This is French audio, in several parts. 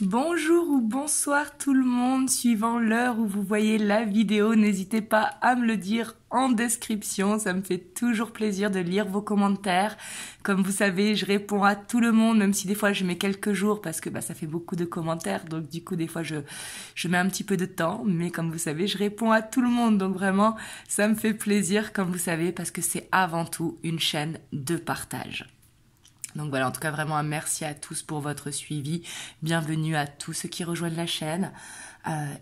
Bonjour ou bonsoir tout le monde, suivant l'heure où vous voyez la vidéo, n'hésitez pas à me le dire en description, ça me fait toujours plaisir de lire vos commentaires. Comme vous savez, je réponds à tout le monde, même si des fois je mets quelques jours parce que ça fait beaucoup de commentaires, donc du coup des fois je mets un petit peu de temps, mais comme vous savez, je réponds à tout le monde, donc vraiment ça me fait plaisir, comme vous savez, parce que c'est avant tout une chaîne de partage. Donc voilà, en tout cas vraiment un merci à tous pour votre suivi. Bienvenue à tous ceux qui rejoignent la chaîne.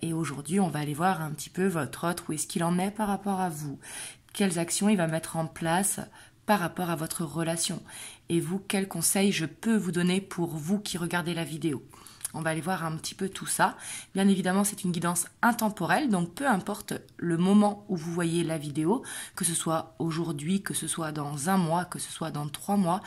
Et aujourd'hui, on va aller voir un petit peu votre autre, où est-ce qu'il en est par rapport à vous. Quelles actions il va mettre en place par rapport à votre relation. Et vous, quels conseils je peux vous donner pour vous qui regardez la vidéo. On va aller voir un petit peu tout ça. Bien évidemment, c'est une guidance intemporelle, donc peu importe le moment où vous voyez la vidéo, que ce soit aujourd'hui, que ce soit dans un mois, que ce soit dans 3 mois,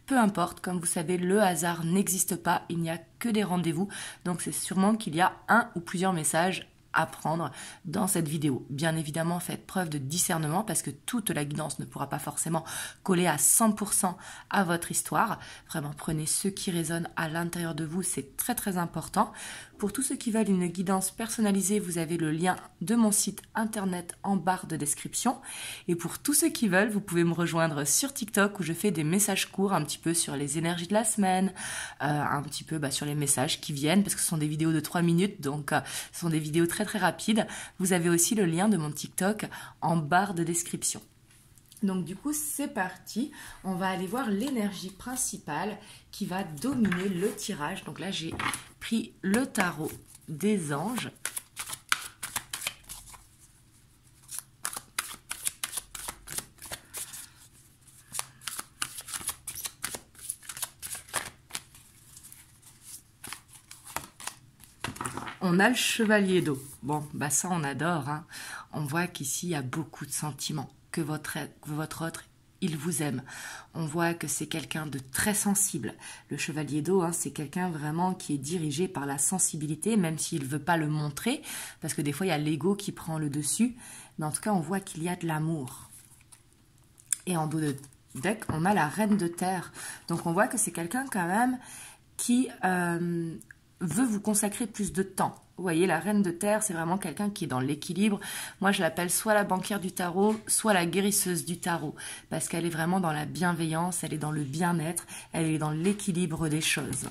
peu importe, comme vous savez, le hasard n'existe pas, il n'y a que des rendez-vous, donc c'est sûrement qu'il y a un ou plusieurs messages à prendre dans cette vidéo. Bien évidemment, faites preuve de discernement parce que toute la guidance ne pourra pas forcément coller à 100% à votre histoire. Vraiment, prenez ce qui résonne à l'intérieur de vous, c'est très très important. Pour tous ceux qui veulent une guidance personnalisée, vous avez le lien de mon site internet en barre de description. Et pour tous ceux qui veulent, vous pouvez me rejoindre sur TikTok où je fais des messages courts un petit peu sur les énergies de la semaine, un petit peu sur les messages qui viennent parce que ce sont des vidéos de 3 minutes, donc ce sont des vidéos très très rapides. Vous avez aussi le lien de mon TikTok en barre de description. Donc du coup, c'est parti. On va aller voir l'énergie principale qui va dominer le tirage. Donc là, j'ai pris le tarot des anges. On a le chevalier d'eau. Bon, ça on adore. Hein. On voit qu'ici, il y a beaucoup de sentiments. Que votre autre, il vous aime. On voit que c'est quelqu'un de très sensible. Le chevalier d'eau, c'est quelqu'un vraiment qui est dirigé par la sensibilité, même s'il ne veut pas le montrer, parce que des fois, il y a l'ego qui prend le dessus. Mais en tout cas, on voit qu'il y a de l'amour. Et en dos de deck, on a la reine de terre. Donc, on voit que c'est quelqu'un quand même qui veut vous consacrer plus de temps. Vous voyez, la reine de terre, c'est vraiment quelqu'un qui est dans l'équilibre. Moi, je l'appelle soit la banquière du tarot, soit la guérisseuse du tarot. Parce qu'elle est vraiment dans la bienveillance, elle est dans le bien-être, elle est dans l'équilibre des choses.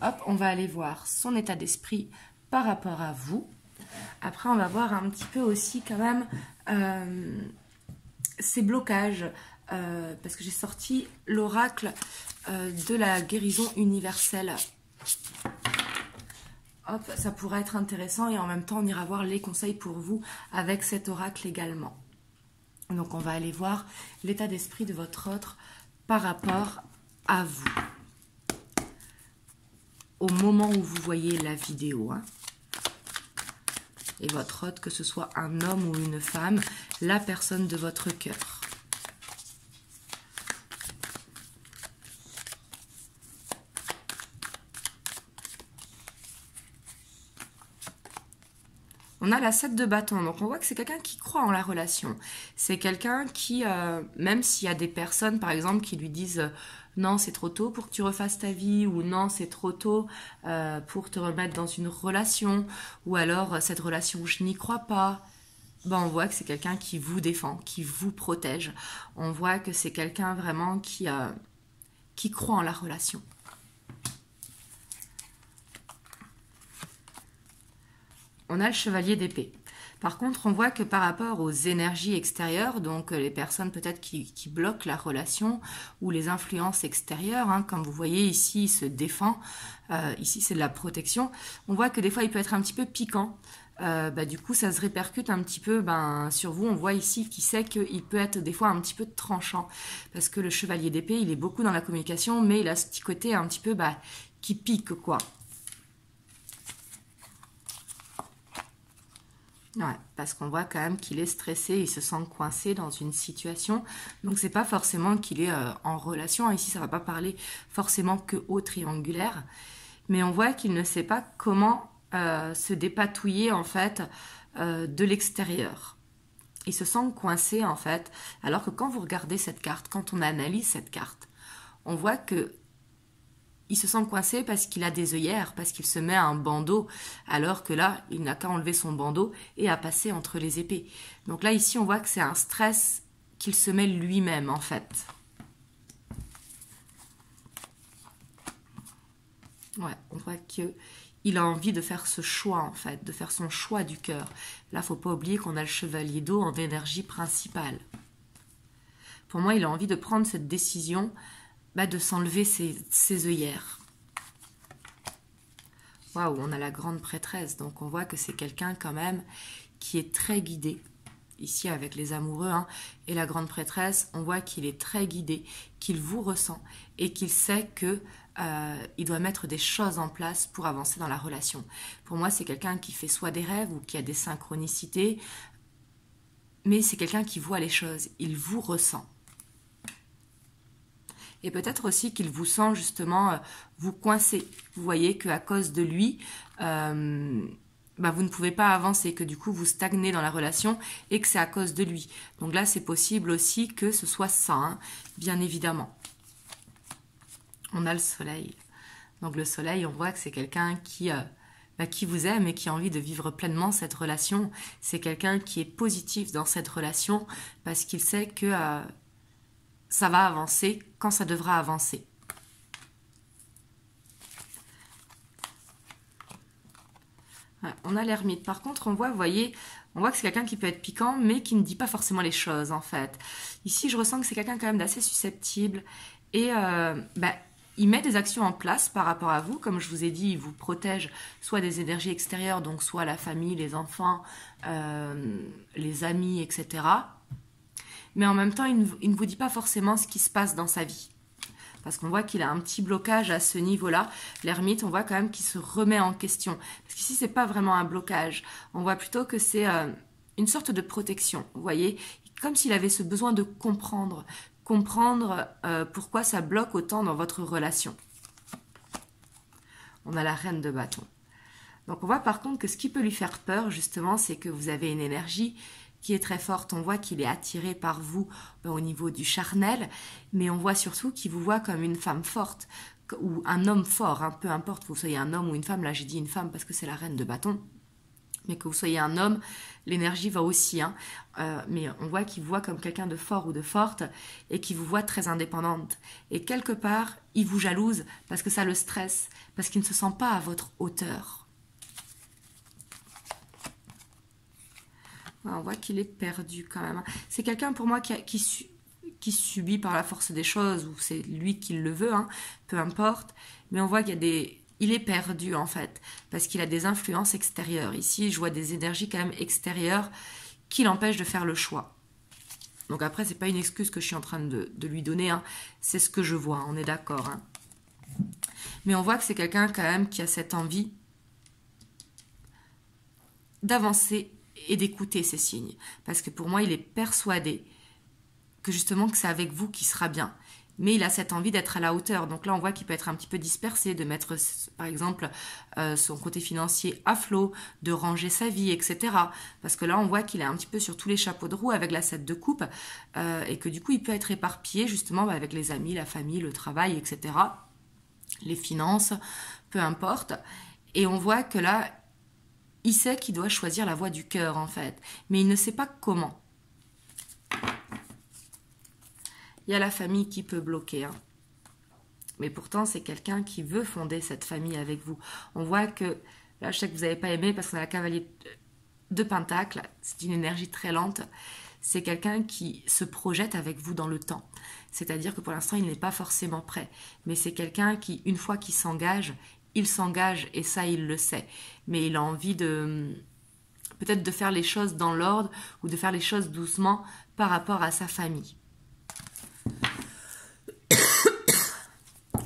Hop, on va aller voir son état d'esprit par rapport à vous. Après, on va voir un petit peu aussi quand même ses blocages. Parce que j'ai sorti l'oracle de la guérison universelle. Hop, ça pourrait être intéressant et en même temps on ira voir les conseils pour vous avec cet oracle également. Donc on va aller voir l'état d'esprit de votre autre par rapport à vous. Au moment où vous voyez la vidéo. Et votre autre, que ce soit un homme ou une femme, la personne de votre cœur. On a la 7 de bâton, donc on voit que c'est quelqu'un qui croit en la relation. C'est quelqu'un qui, même s'il y a des personnes, par exemple, qui lui disent non, c'est trop tôt pour que tu refasses ta vie, ou non, c'est trop tôt pour te remettre dans une relation, ou alors cette relation, je n'y crois pas. On voit que c'est quelqu'un qui vous défend, qui vous protège. On voit que c'est quelqu'un vraiment qui croit en la relation. On a le chevalier d'épée. Par contre, on voit que par rapport aux énergies extérieures, donc les personnes peut-être qui bloquent la relation ou les influences extérieures, comme vous voyez ici, il se défend, ici c'est de la protection, on voit que des fois il peut être un petit peu piquant. Du coup, ça se répercute un petit peu sur vous. On voit ici qu'il sait qu'il peut être des fois un petit peu tranchant parce que le chevalier d'épée, il est beaucoup dans la communication, mais il a ce petit côté un petit peu qui pique, quoi. Ouais, parce qu'on voit quand même qu'il est stressé, il se sent coincé dans une situation. Donc, c'est pas forcément qu'il est en relation. Ici, ça va pas parler forcément que au triangulaire. Mais on voit qu'il ne sait pas comment se dépatouiller, en fait, de l'extérieur. Il se sent coincé, en fait. Alors que quand vous regardez cette carte, quand on analyse cette carte, on voit que il se sent coincé parce qu'il a des œillères, parce qu'il se met un bandeau, alors que là, il n'a qu'à enlever son bandeau et à passer entre les épées. Donc là, ici, on voit que c'est un stress qu'il se met lui-même, en fait. Ouais, on voit qu'il a envie de faire ce choix, en fait, de faire son choix du cœur. Là, faut pas oublier qu'on a le chevalier d'eau en énergie principale. Pour moi, il a envie de prendre cette décision de s'enlever ses œillères. Waouh, on a la grande prêtresse, donc on voit que c'est quelqu'un quand même qui est très guidé. Ici avec les amoureux et la grande prêtresse, on voit qu'il est très guidé, qu'il vous ressent et qu'il sait que il doit mettre des choses en place pour avancer dans la relation. Pour moi, c'est quelqu'un qui fait soit des rêves ou qui a des synchronicités, mais c'est quelqu'un qui voit les choses, il vous ressent. Et peut-être aussi qu'il vous sent justement vous coincer. Vous voyez qu'à cause de lui, vous ne pouvez pas avancer, que du coup vous stagnez dans la relation et que c'est à cause de lui. Donc là, c'est possible aussi que ce soit ça, bien évidemment. On a le soleil. Donc le soleil, on voit que c'est quelqu'un qui vous aime et qui a envie de vivre pleinement cette relation. C'est quelqu'un qui est positif dans cette relation parce qu'il sait que ça va avancer quand ça devra avancer. Ouais, on a l'ermite. Par contre, on voit, vous voyez, on voit que c'est quelqu'un qui peut être piquant, mais qui ne dit pas forcément les choses, en fait. Ici, je ressens que c'est quelqu'un quand même d'assez susceptible. Et il met des actions en place par rapport à vous. Comme je vous ai dit, il vous protège soit des énergies extérieures, donc soit la famille, les enfants, les amis, etc. Mais en même temps, il ne vous dit pas forcément ce qui se passe dans sa vie. Parce qu'on voit qu'il a un petit blocage à ce niveau-là. L'ermite, on voit quand même qu'il se remet en question. Parce qu'ici, ce n'est pas vraiment un blocage. On voit plutôt que c'est une sorte de protection. Vous voyez, comme s'il avait ce besoin de comprendre. Comprendre pourquoi ça bloque autant dans votre relation. On a la reine de bâton. Donc on voit par contre que ce qui peut lui faire peur, justement, c'est que vous avez une énergie qui est très forte. On voit qu'il est attiré par vous au niveau du charnel, mais on voit surtout qu'il vous voit comme une femme forte ou un homme fort, peu importe que vous soyez un homme ou une femme. Là, j'ai dit une femme parce que c'est la reine de bâton. Mais que vous soyez un homme, l'énergie va aussi. Mais on voit qu'il vous voit comme quelqu'un de fort ou de forte et qu'il vous voit très indépendante. Et quelque part, il vous jalouse parce que ça le stresse, parce qu'il ne se sent pas à votre hauteur. On voit qu'il est perdu quand même. C'est quelqu'un pour moi qui subit par la force des choses, ou c'est lui qui le veut, peu importe. Mais on voit qu'il y a des... Il est perdu en fait, parce qu'il a des influences extérieures. Ici, je vois des énergies quand même extérieures qui l'empêchent de faire le choix. Donc après, c'est pas une excuse que je suis en train de lui donner, c'est ce que je vois, on est d'accord. Mais on voit que c'est quelqu'un quand même qui a cette envie d'avancer et d'écouter ces signes. Parce que pour moi, il est persuadé que justement que c'est avec vous qu'il sera bien. Mais il a cette envie d'être à la hauteur. Donc là, on voit qu'il peut être un petit peu dispersé, de mettre, par exemple, son côté financier à flot, de ranger sa vie, etc. Parce que là, on voit qu'il est un petit peu sur tous les chapeaux de roue avec la 7 de coupe et que du coup, il peut être éparpillé justement avec les amis, la famille, le travail, etc. Les finances, peu importe. Et on voit que là, il sait qu'il doit choisir la voie du cœur, en fait. Mais il ne sait pas comment. Il y a la famille qui peut bloquer. Mais pourtant, c'est quelqu'un qui veut fonder cette famille avec vous. On voit que... Là, je sais que vous n'avez pas aimé parce qu'on a la cavalier de Pentacle. C'est une énergie très lente. C'est quelqu'un qui se projette avec vous dans le temps. C'est-à-dire que pour l'instant, il n'est pas forcément prêt. Mais c'est quelqu'un qui, une fois qu'il s'engage, il s'engage et ça, il le sait. Mais il a envie de... peut-être de faire les choses dans l'ordre ou de faire les choses doucement par rapport à sa famille.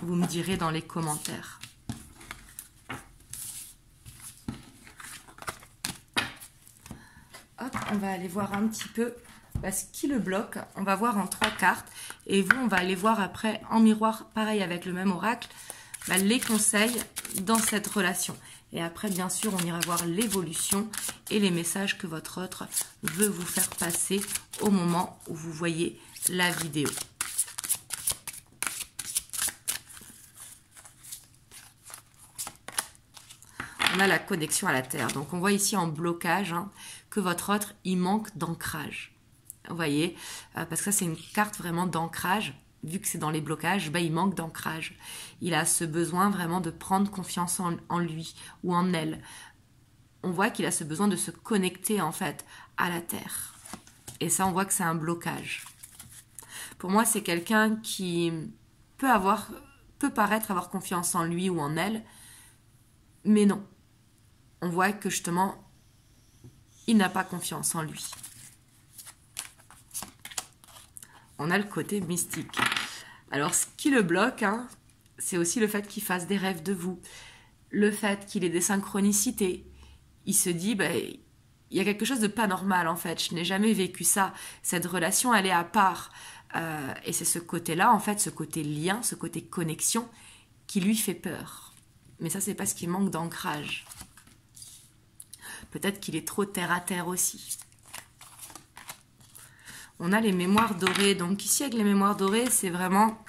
Vous me direz dans les commentaires. Hop, on va aller voir un petit peu ce qui le bloque. On va voir en 3 cartes. Et vous, on va aller voir après en miroir, pareil avec le même oracle, les conseils dans cette relation. Et après, bien sûr, on ira voir l'évolution et les messages que votre autre veut vous faire passer au moment où vous voyez la vidéo. on a la connexion à la terre. Donc on voit ici en blocage hein, que votre autre, il manque d'ancrage. Vous voyez, parce que ça c'est une carte vraiment d'ancrage. Vu que c'est dans les blocages, ben, il manque d'ancrage. Il a ce besoin vraiment de prendre confiance en lui ou en elle. On voit qu'il a ce besoin de se connecter en fait à la terre. Et ça, on voit que c'est un blocage. Pour moi, c'est quelqu'un qui peut paraître avoir confiance en lui ou en elle, mais non. On voit que justement, il n'a pas confiance en lui. On a le côté mystique. Alors, ce qui le bloque, hein, c'est aussi le fait qu'il fasse des rêves de vous. Le fait qu'il ait des synchronicités. Il se dit, ben, il y a quelque chose de pas normal en fait. Je n'ai jamais vécu ça. Cette relation, elle est à part. Et c'est ce côté-là, en fait, ce côté lien, ce côté connexion, qui lui fait peur. Mais ça, c'est parce qu'il manque d'ancrage. Peut-être qu'il est trop terre à terre aussi. On a les mémoires dorées. Donc ici, avec les mémoires dorées, c'est vraiment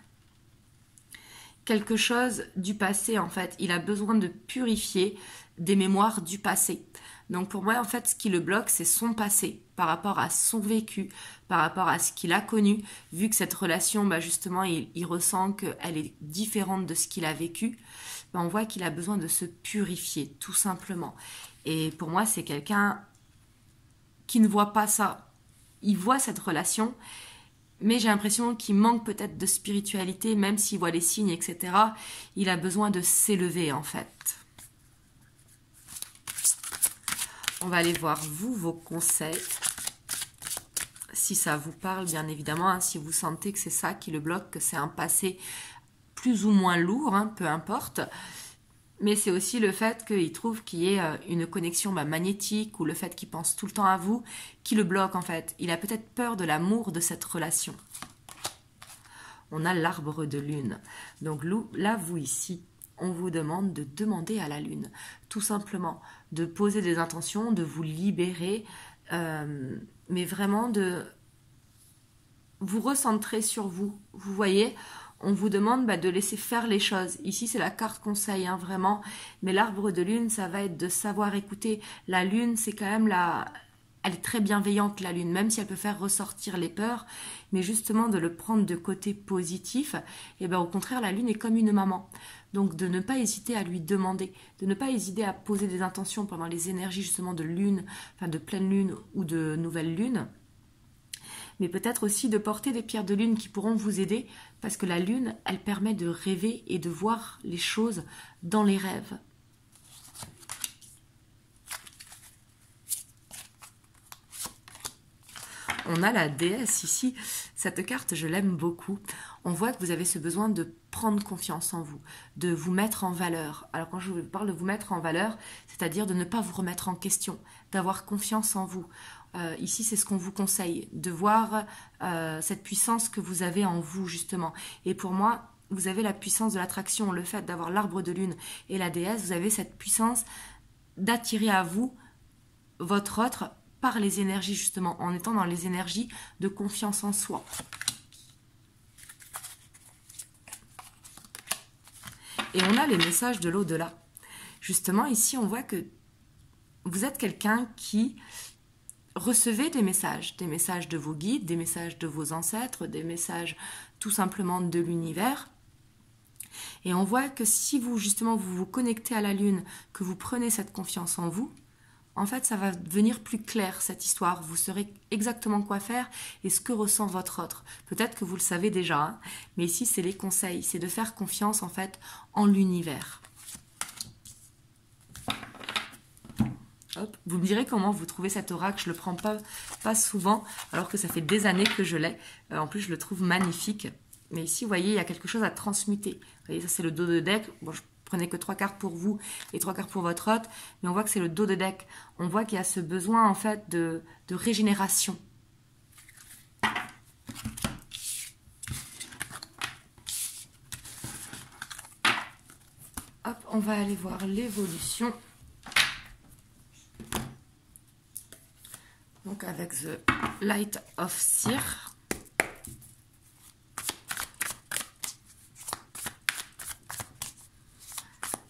quelque chose du passé, en fait. Il a besoin de purifier des mémoires du passé. Donc pour moi, en fait, ce qui le bloque, c'est son passé, par rapport à son vécu, par rapport à ce qu'il a connu. Vu que cette relation, bah justement, il ressent qu'elle est différente de ce qu'il a vécu, bah on voit qu'il a besoin de se purifier, tout simplement. Et pour moi, c'est quelqu'un qui ne voit pas ça. Il voit cette relation, mais j'ai l'impression qu'il manque peut-être de spiritualité, même s'il voit les signes, etc. Il a besoin de s'élever, en fait. On va aller voir, vous, vos conseils. Si ça vous parle, bien évidemment, hein, si vous sentez que c'est ça qui le bloque, que c'est un passé plus ou moins lourd, hein, peu importe. Mais c'est aussi le fait qu'il trouve qu'il y ait une connexion magnétique ou le fait qu'il pense tout le temps à vous qui le bloque en fait. Il a peut-être peur de l'amour de cette relation. On a l'arbre de lune. Donc là, vous ici, on vous demande de demander à la lune. Tout simplement, de poser des intentions, de vous libérer, mais vraiment de vous recentrer sur vous. Vous voyez ? On vous demande de laisser faire les choses. Ici, c'est la carte conseil, hein, vraiment. Mais l'arbre de lune, ça va être de savoir écouter. La lune, c'est quand même elle est très bienveillante, la lune, même si elle peut faire ressortir les peurs. Mais justement, de le prendre de côté positif, et au contraire, la lune est comme une maman. Donc, de ne pas hésiter à lui demander, de ne pas hésiter à poser des intentions pendant les énergies justement de lune, enfin de pleine lune ou de nouvelle lune. Mais peut-être aussi de porter des pierres de lune qui pourront vous aider, parce que la lune, elle permet de rêver et de voir les choses dans les rêves. On a la déesse ici. Cette carte, je l'aime beaucoup. On voit que vous avez ce besoin de prendre confiance en vous, de vous mettre en valeur. Alors quand je vous parle de vous mettre en valeur, c'est-à-dire de ne pas vous remettre en question, d'avoir confiance en vous. Ici, c'est ce qu'on vous conseille, de voir cette puissance que vous avez en vous, justement. Et pour moi, vous avez la puissance de l'attraction, le fait d'avoir l'arbre de lune et la déesse, vous avez cette puissance d'attirer à vous votre autre par les énergies, justement, en étant dans les énergies de confiance en soi. Et on a les messages de l'au-delà. Justement, ici, on voit que vous êtes quelqu'un qui recevez des messages de vos guides, des messages de vos ancêtres, des messages tout simplement de l'univers. Et on voit que si vous, justement, vous vous connectez à la lune, que vous prenez cette confiance en vous, en fait, ça va devenir plus clair, cette histoire. Vous saurez exactement quoi faire et ce que ressent votre autre. Peut-être que vous le savez déjà, hein, mais ici, c'est les conseils. C'est de faire confiance, en fait, en l'univers. Hop. Vous me direz comment vous trouvez cet oracle. Je ne le prends pas souvent, alors que ça fait des années que je l'ai. En plus, je le trouve magnifique. Mais ici, vous voyez, il y a quelque chose à transmuter. Vous voyez, ça, c'est le dos de deck. Bon, je prenais que 3 cartes pour vous et 3 cartes pour votre hôte. Mais on voit que c'est le dos de deck. On voit qu'il y a ce besoin, en fait, de régénération. Hop, on va aller voir l'évolution. Donc avec The Light of Seer.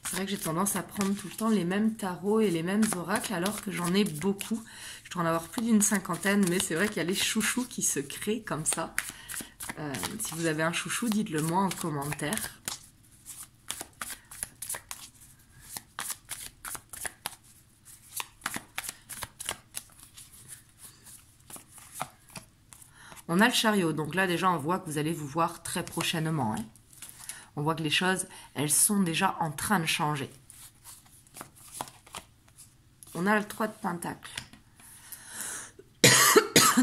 C'est vrai que j'ai tendance à prendre tout le temps les mêmes tarots et les mêmes oracles alors que j'en ai beaucoup. Je dois en avoir plus d'une cinquantaine, mais c'est vrai qu'il y a les chouchous qui se créent comme ça. Si vous avez un chouchou, dites-le moi en commentaire. On a le chariot, donc là déjà on voit que vous allez vous voir très prochainement. Hein. On voit que les choses, elles sont déjà en train de changer. On a le 3 de Pentacle.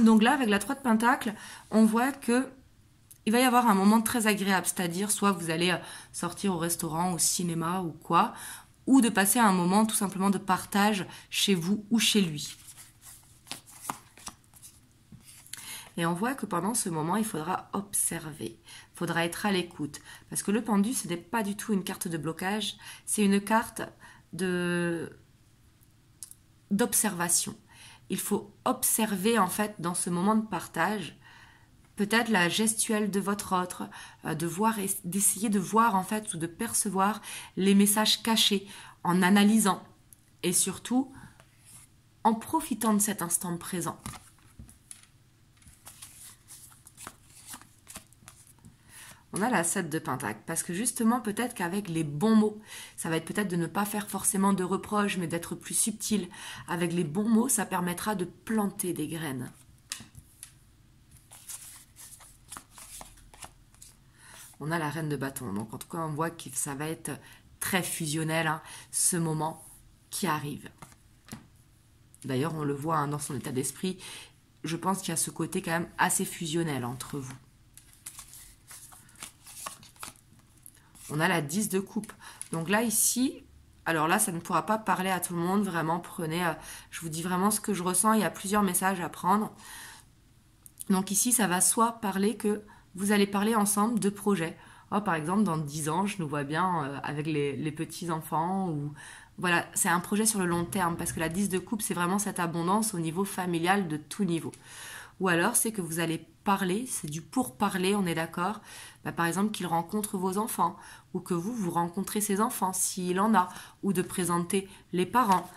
Donc là, avec la 3 de Pentacle, on voit que il va y avoir un moment très agréable, c'est-à-dire soit vous allez sortir au restaurant, au cinéma ou quoi, ou de passer un moment tout simplement de partage chez vous ou chez lui. Et on voit que pendant ce moment, il faudra observer, il faudra être à l'écoute. Parce que le pendu, ce n'est pas du tout une carte de blocage, c'est une carte d'observation. Il faut observer en fait dans ce moment de partage, peut-être la gestuelle de votre autre, d'essayer de voir en fait ou de percevoir les messages cachés en analysant et surtout en profitant de cet instant présent. On a la 7 de Pentacle, parce que justement, peut-être qu'avec les bons mots, ça va être peut-être de ne pas faire forcément de reproches, mais d'être plus subtil. Avec les bons mots, ça permettra de planter des graines. On a la reine de bâton, donc en tout cas, on voit que ça va être très fusionnel, hein, ce moment qui arrive. D'ailleurs, on le voit hein, dans son état d'esprit, je pense qu'il y a ce côté quand même assez fusionnel entre vous. On a la 10 de coupe. Donc là, ici, alors là, ça ne pourra pas parler à tout le monde. Vraiment, prenez, je vous dis vraiment ce que je ressens. Il y a plusieurs messages à prendre. Donc ici, ça va soit parler que vous allez parler ensemble de projets. Oh, par exemple, dans 10 ans, je nous vois bien avec les petits-enfants. Ou voilà, c'est un projet sur le long terme. Parce que la 10 de coupe, c'est vraiment cette abondance au niveau familial de tout niveau. Ou alors, c'est que vous allez parler, c'est du pourparler, on est d'accord. Par exemple, qu'il rencontre vos enfants, ou que vous rencontrez ses enfants, s'il en a, ou de présenter les parents.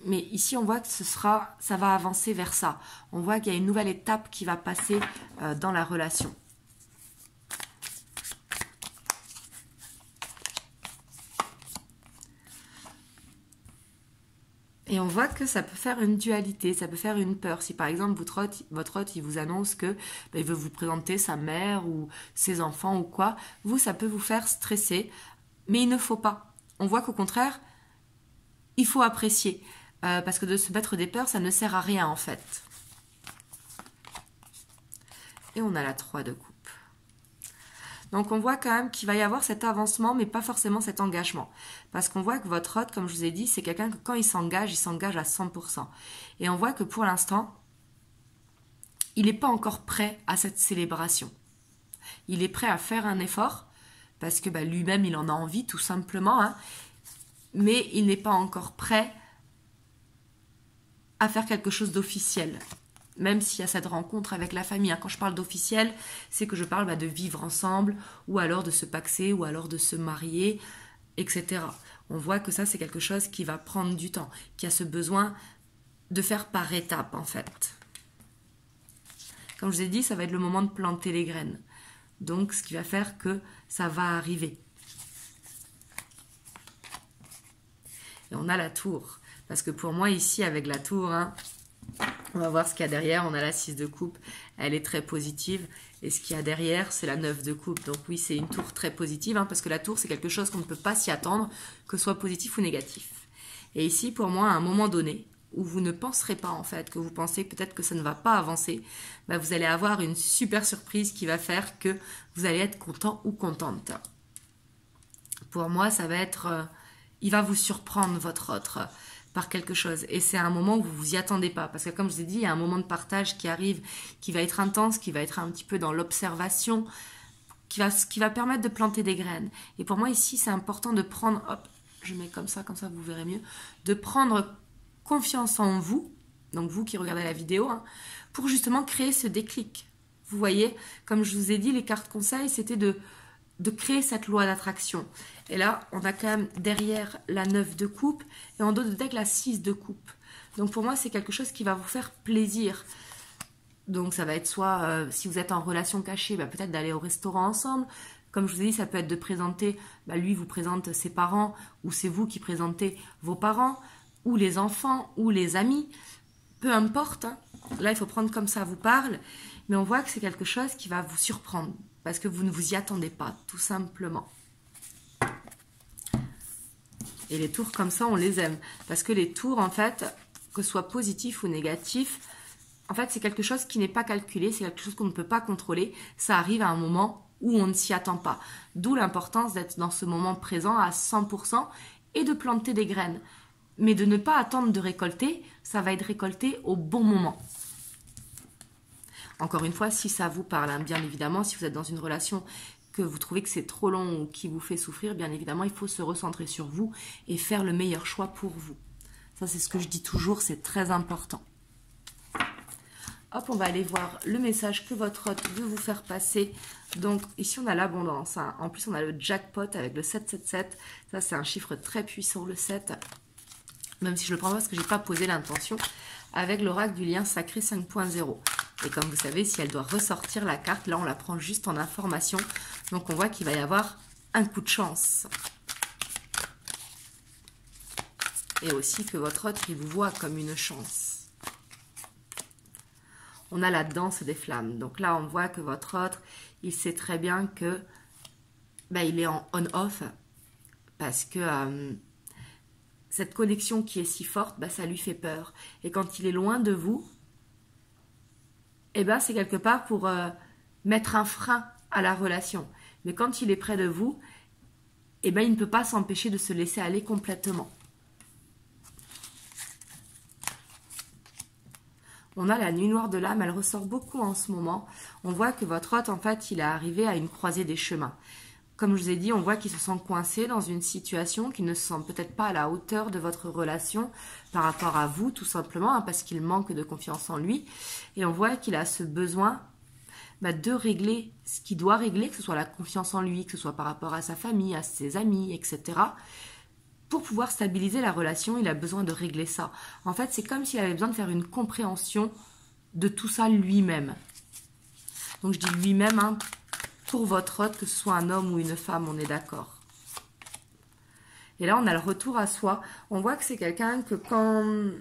Mais ici, on voit que ça va avancer vers ça. On voit qu'il y a une nouvelle étape qui va passer dans la relation. Et on voit que ça peut faire une dualité, ça peut faire une peur. Si par exemple votre hôte il vous annonce que il veut vous présenter sa mère ou ses enfants ou quoi, vous ça peut vous faire stresser, mais il ne faut pas. On voit qu'au contraire, il faut apprécier, parce que de se mettre des peurs, ça ne sert à rien en fait. Et on a la 3 de coupe. Donc on voit quand même qu'il va y avoir cet avancement, mais pas forcément cet engagement. Parce qu'on voit que votre hôte, comme je vous ai dit, c'est quelqu'un que quand il s'engage à 100%. Et on voit que pour l'instant, il n'est pas encore prêt à cette célébration. Il est prêt à faire un effort, parce que lui-même, il en a envie, tout simplement. Hein, mais il n'est pas encore prêt à faire quelque chose d'officiel. Même s'il y a cette rencontre avec la famille. Quand je parle d'officiel, c'est que je parle de vivre ensemble, ou alors de se paxer, ou alors de se marier, etc. On voit que ça, c'est quelque chose qui va prendre du temps, qui a ce besoin de faire par étapes, en fait. Comme je vous ai dit, ça va être le moment de planter les graines. Donc, ce qui va faire que ça va arriver. Et on a la tour. Parce que pour moi, ici, avec la tour, hein, on va voir ce qu'il y a derrière. On a la 6 de coupe. Elle est très positive. Et ce qu'il y a derrière, c'est la 9 de coupe. Donc oui, c'est une tour très positive. Hein, parce que la tour, c'est quelque chose qu'on ne peut pas s'y attendre, que ce soit positif ou négatif. Et ici, pour moi, à un moment donné, où vous ne penserez pas, en fait, que vous pensez peut-être que ça ne va pas avancer, vous allez avoir une super surprise qui va faire que vous allez être content ou contente. Pour moi, ça va être... il va vous surprendre, votre autre, par quelque chose. Et c'est un moment où vous vous y attendez pas. Parce que comme je vous ai dit, il y a un moment de partage qui arrive, qui va être intense, qui va être un petit peu dans l'observation, qui va permettre de planter des graines. Et pour moi, ici, c'est important de prendre... Hop, je mets comme ça vous verrez mieux. De prendre confiance en vous, donc vous qui regardez la vidéo, hein, pour justement créer ce déclic. Vous voyez, comme je vous ai dit, les cartes conseils, c'était de de créer cette loi d'attraction. Et là, on a quand même derrière la 9 de coupe et en dos de deck la 6 de coupe. Donc pour moi, c'est quelque chose qui va vous faire plaisir. Donc ça va être soit, si vous êtes en relation cachée, bah, peut-être d'aller au restaurant ensemble. Comme je vous ai dit, ça peut être de présenter, bah, lui vous présente ses parents, ou c'est vous qui présentez vos parents, ou les enfants, ou les amis. Peu importe, hein. Là, il faut prendre comme ça vous parle. Mais on voit que c'est quelque chose qui va vous surprendre. Parce que vous ne vous y attendez pas, tout simplement. Et les tours comme ça, on les aime. Parce que les tours, en fait, que ce soit positif ou négatif, en fait, c'est quelque chose qui n'est pas calculé, c'est quelque chose qu'on ne peut pas contrôler. Ça arrive à un moment où on ne s'y attend pas. D'où l'importance d'être dans ce moment présent à 100% et de planter des graines. Mais de ne pas attendre de récolter, ça va être récolté au bon moment. Encore une fois, si ça vous parle, hein, bien évidemment, si vous êtes dans une relation que vous trouvez que c'est trop long ou qui vous fait souffrir, bien évidemment, il faut se recentrer sur vous et faire le meilleur choix pour vous. Ça, c'est ce que je dis toujours, c'est très important. Hop, on va aller voir le message que votre hôte veut vous faire passer. Donc, ici, on a l'abondance. Hein. En plus, on a le jackpot avec le 777. Ça, c'est un chiffre très puissant, le 7. Même si je le prends pas parce que je n'ai pas posé l'intention. Avec l'oracle du lien sacré 5.0. Et comme vous savez, si elle doit ressortir la carte, là, on la prend juste en information. Donc, on voit qu'il va y avoir un coup de chance. Et aussi que votre hôte, il vous voit comme une chance. On a la danse des flammes. Donc là, on voit que votre hôte, il sait très bien que il est en on-off parce que cette connexion qui est si forte, ça lui fait peur. Et quand il est loin de vous, c'est quelque part pour mettre un frein à la relation. Mais quand il est près de vous, il ne peut pas s'empêcher de se laisser aller complètement. On a la nuit noire de l'âme, elle ressort beaucoup en ce moment. On voit que votre hôte, en fait, il est arrivé à une croisée des chemins. Comme je vous ai dit, on voit qu'il se sent coincé dans une situation qui ne se sent peut-être pas à la hauteur de votre relation par rapport à vous, tout simplement, hein, parce qu'il manque de confiance en lui. Et on voit qu'il a ce besoin de régler ce qu'il doit régler, que ce soit la confiance en lui, que ce soit par rapport à sa famille, à ses amis, etc. Pour pouvoir stabiliser la relation, il a besoin de régler ça. En fait, c'est comme s'il avait besoin de faire une compréhension de tout ça lui-même. Donc, je dis lui-même, hein, pour votre hôte, que ce soit un homme ou une femme, on est d'accord. Et là, on a le retour à soi. On voit que c'est quelqu'un que quand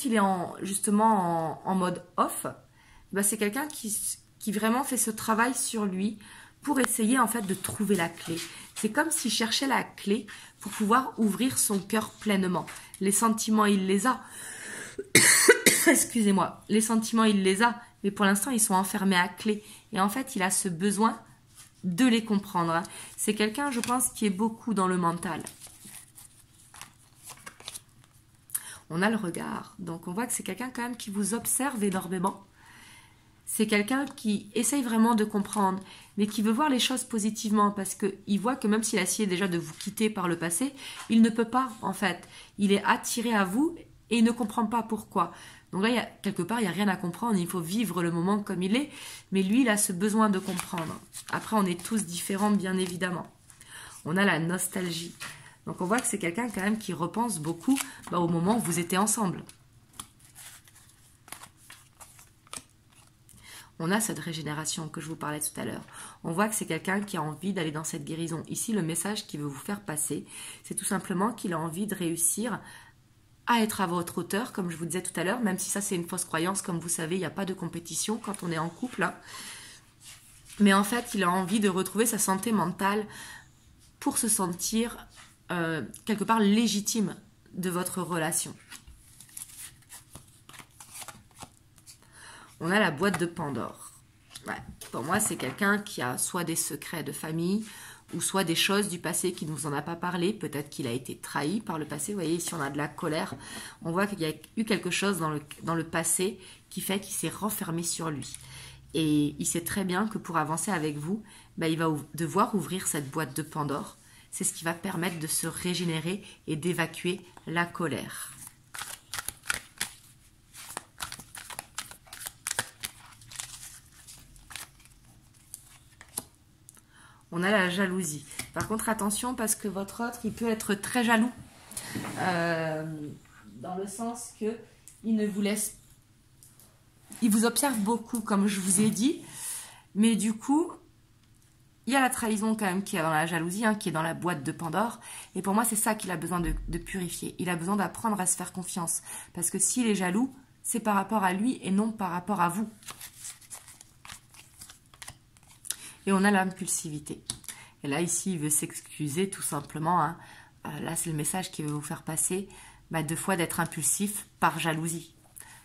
il est justement en mode off, c'est quelqu'un qui vraiment fait ce travail sur lui pour essayer en fait de trouver la clé. C'est comme s'il cherchait la clé pour pouvoir ouvrir son cœur pleinement. Les sentiments, il les a. Excusez-moi. Les sentiments, il les a, mais pour l'instant, ils sont enfermés à clé. Et en fait, il a ce besoin de les comprendre. C'est quelqu'un, je pense, qui est beaucoup dans le mental. On a le regard. Donc, on voit que c'est quelqu'un quand même qui vous observe énormément. C'est quelqu'un qui essaye vraiment de comprendre, mais qui veut voir les choses positivement parce qu'il voit que même s'il a essayé déjà de vous quitter par le passé, il ne peut pas en fait. Il est attiré à vous et il ne comprend pas pourquoi. Donc là, quelque part, il n'y a rien à comprendre. Il faut vivre le moment comme il est, mais lui, il a ce besoin de comprendre. Après, on est tous différents, bien évidemment. On a la nostalgie. Donc on voit que c'est quelqu'un quand même qui repense beaucoup au moment où vous étiez ensemble. On a cette régénération que je vous parlais tout à l'heure. On voit que c'est quelqu'un qui a envie d'aller dans cette guérison. Ici, le message qu'il veut vous faire passer, c'est tout simplement qu'il a envie de réussir à être à votre hauteur, comme je vous disais tout à l'heure, même si ça c'est une fausse croyance, comme vous savez, il n'y a pas de compétition quand on est en couple. Hein. Mais en fait, il a envie de retrouver sa santé mentale pour se sentir quelque part légitime de votre relation. On a la boîte de Pandore. Ouais. Pour moi, c'est quelqu'un qui a soit des secrets de famille ou soit des choses du passé qui ne vous en a pas parlé. Peut-être qu'il a été trahi par le passé. Vous voyez, ici, on a de la colère. On voit qu'il y a eu quelque chose dans le passé qui fait qu'il s'est renfermé sur lui. Et il sait très bien que pour avancer avec vous, il va devoir ouvrir cette boîte de Pandore. C'est ce qui va permettre de se régénérer et d'évacuer la colère. On a la jalousie. Par contre, attention parce que votre autre, il peut être très jaloux. Dans le sens que il ne vous laisse... Il vous observe beaucoup, comme je vous ai dit. Mais du coup, il y a la trahison quand même qui est dans la jalousie, hein, qui est dans la boîte de Pandore. Et pour moi, c'est ça qu'il a besoin de purifier. Il a besoin d'apprendre à se faire confiance. Parce que s'il est jaloux, c'est par rapport à lui et non par rapport à vous. Et on a l'impulsivité. Et là, ici, il veut s'excuser tout simplement. Hein. Là, c'est le message qu'il veut vous faire passer. Deux fois d'être impulsif par jalousie.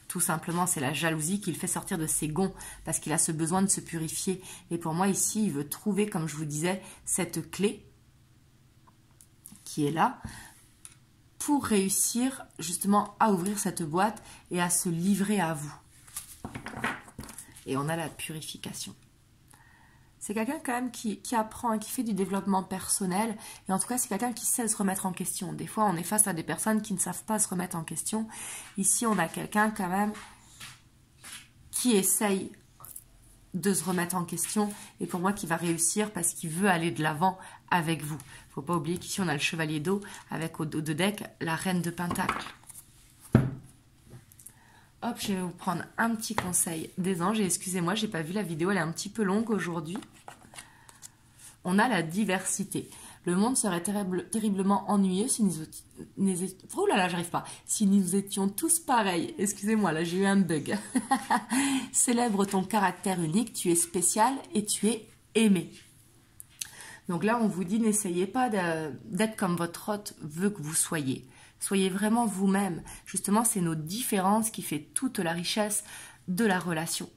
Tout simplement, c'est la jalousie qui le fait sortir de ses gonds. Parce qu'il a ce besoin de se purifier. Et pour moi, ici, il veut trouver, comme je vous disais, cette clé qui est là. Pour réussir justement à ouvrir cette boîte et à se livrer à vous. Et on a la purification. C'est quelqu'un quand même qui apprend, qui fait du développement personnel. Et en tout cas, c'est quelqu'un qui sait se remettre en question. Des fois, on est face à des personnes qui ne savent pas se remettre en question. Ici, on a quelqu'un quand même qui essaye de se remettre en question. Et pour moi, qui va réussir parce qu'il veut aller de l'avant avec vous. Il ne faut pas oublier qu'ici, on a le chevalier d'eau avec au dos de deck la reine de pentacles. Hop, je vais vous prendre un petit conseil des anges. Et excusez-moi, j'ai pas vu la vidéo, elle est un petit peu longue aujourd'hui. On a la diversité. Le monde serait terriblement ennuyeux si si nous étions tous pareils. Excusez-moi, là j'ai eu un bug. Célèbre ton caractère unique, tu es spécial et tu es aimé. Donc là, on vous dit, n'essayez pas d'être comme votre hôte veut que vous soyez. Soyez vraiment vous-même. Justement, c'est nos différences qui fait toute la richesse de la relation.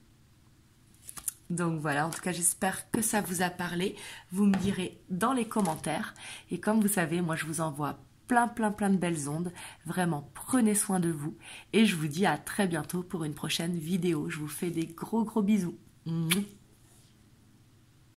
Donc voilà, en tout cas, j'espère que ça vous a parlé. Vous me direz dans les commentaires. Et comme vous savez, moi, je vous envoie plein de belles ondes. Vraiment, prenez soin de vous. Et je vous dis à très bientôt pour une prochaine vidéo. Je vous fais des gros bisous. Mouah.